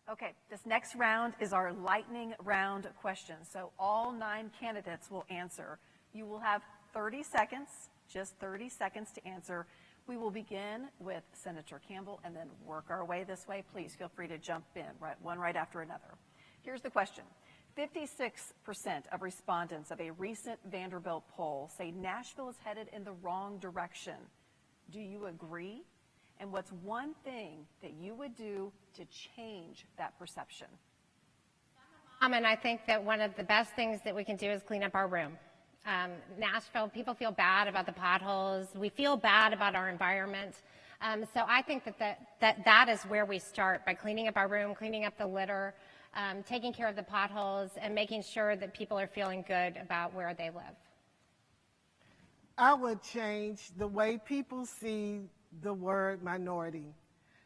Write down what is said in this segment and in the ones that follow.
Okay, this next round is our lightning round question. So all 9 candidates will answer. You will have 30 seconds, just 30 seconds to answer. We will begin with Senator Campbell and then work our way this way. Please feel free to jump in, one right after another. Here's the question. 56% of respondents of a recent Vanderbilt poll say Nashville is headed in the wrong direction. Do you agree? And what's one thing that you would do to change that perception? And I think that one of the best things that we can do is clean up our room. Nashville, people feel bad about the potholes. We feel bad about our environment. So I think that is where we start, by cleaning up our room, cleaning up the litter, taking care of the potholes, and making sure that people are feeling good about where they live. I would change the way people see the word minority.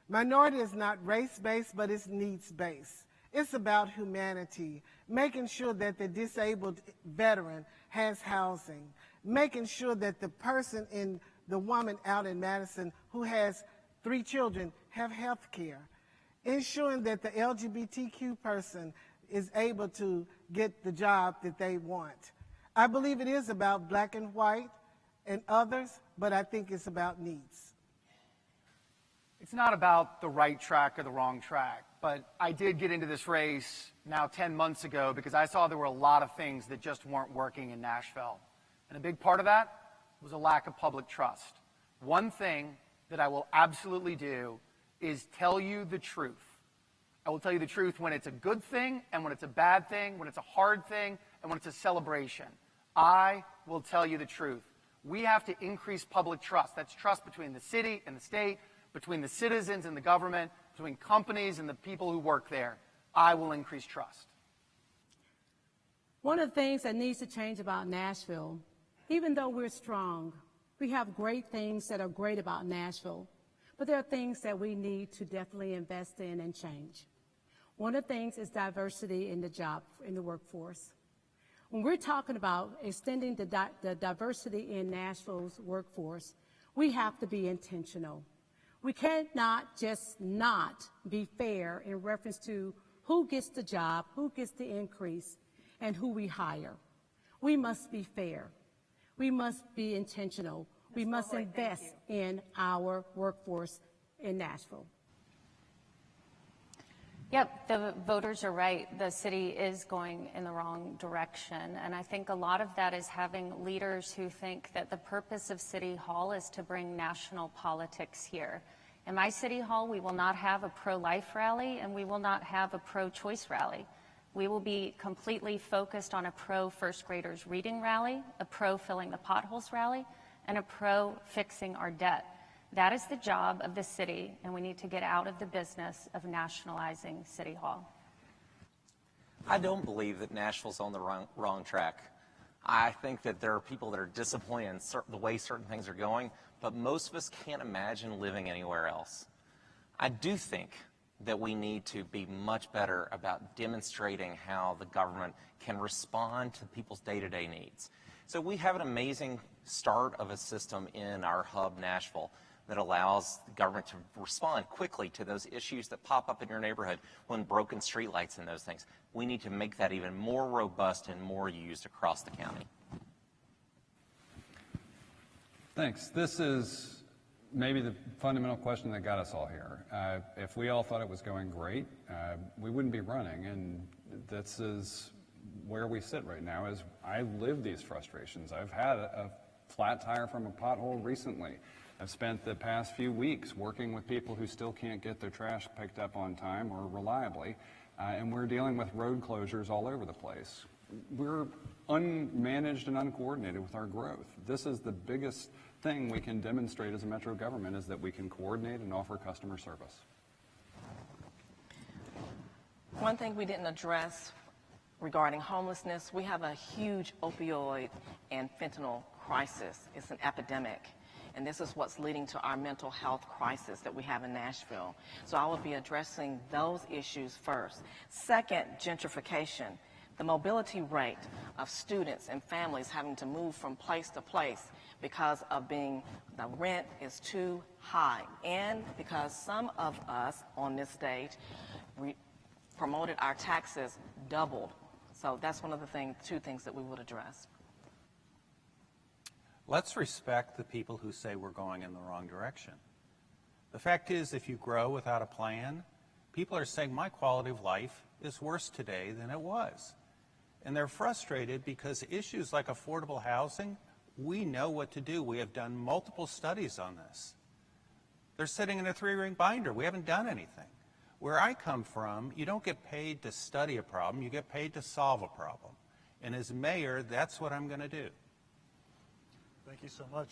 Minority is not race-based, but it's needs-based. It's about humanity, making sure that the disabled veteran has housing, making sure that the person the woman out in Madison who has 3 children have health care, ensuring that the LGBTQ person is able to get the job that they want. I believe it is about black and white and others, but I think it's about needs. It's not about the right track or the wrong track, but I did get into this race now 10 months ago because I saw there were a lot of things that just weren't working in Nashville. And a big part of that was a lack of public trust. One thing that I will absolutely do is tell you the truth. I will tell you the truth when it's a good thing and when it's a bad thing, when it's a hard thing and when it's a celebration. I will tell you the truth. We have to increase public trust. That's trust between the city and the state, between the citizens and the government, between companies and the people who work there. I will increase trust. One of the things that needs to change about Nashville, even though we're strong, we have great things that are great about Nashville, but there are things that we need to definitely invest in and change. One of the things is diversity in the workforce. When we're talking about extending the diversity in Nashville's workforce, we have to be intentional. We cannot just not be fair in reference to who gets the job, who gets the increase, and who we hire. We must be fair. We must be intentional. We must invest in our workforce in Nashville. Yep, the voters are right. The city is going in the wrong direction. And I think a lot of that is having leaders who think that the purpose of City Hall is to bring national politics here. In my City Hall, we will not have a pro-life rally and we will not have a pro-choice rally. We will be completely focused on a pro-first graders reading rally, a pro-filling the potholes rally, and a pro-fixing our debt. That is the job of the city, and we need to get out of the business of nationalizing City Hall. I don't believe that Nashville's on the wrong track. I think that there are people that are disappointed in the way certain things are going, but most of us can't imagine living anywhere else. I do think that we need to be much better about demonstrating how the government can respond to people's day-to-day needs. So we have an amazing start of a system in our hub, Nashville, that allows the government to respond quickly to those issues that pop up in your neighborhood when broken streetlights and those things. We need to make that even more robust and more used across the county. Thanks. This is maybe the fundamental question that got us all here. If we all thought it was going great, we wouldn't be running, and this is where we sit right now. Is I live these frustrations. I've had a flat tire from a pothole recently. I've spent the past few weeks working with people who still can't get their trash picked up on time or reliably, and we're dealing with road closures all over the place. We're unmanaged and uncoordinated with our growth. This is the biggest thing we can demonstrate as a metro government, is that we can coordinate and offer customer service. One thing we didn't address regarding homelessness, we have a huge opioid and fentanyl crisis. It's an epidemic. And this is what's leading to our mental health crisis that we have in Nashville. So I will be addressing those issues first. Second, gentrification. The mobility rate of students and families having to move from place to place because of the rent is too high, and because some of us on this stage promoted, our taxes doubled. So that's one of the two things that we would address. Let's respect the people who say we're going in the wrong direction. The fact is, if you grow without a plan, people are saying my quality of life is worse today than it was. And they're frustrated because issues like affordable housing, we know what to do. We have done multiple studies on this. They're sitting in a 3-ring binder. We haven't done anything. Where I come from, you don't get paid to study a problem. You get paid to solve a problem. And as mayor, that's what I'm going to do. Thank you so much.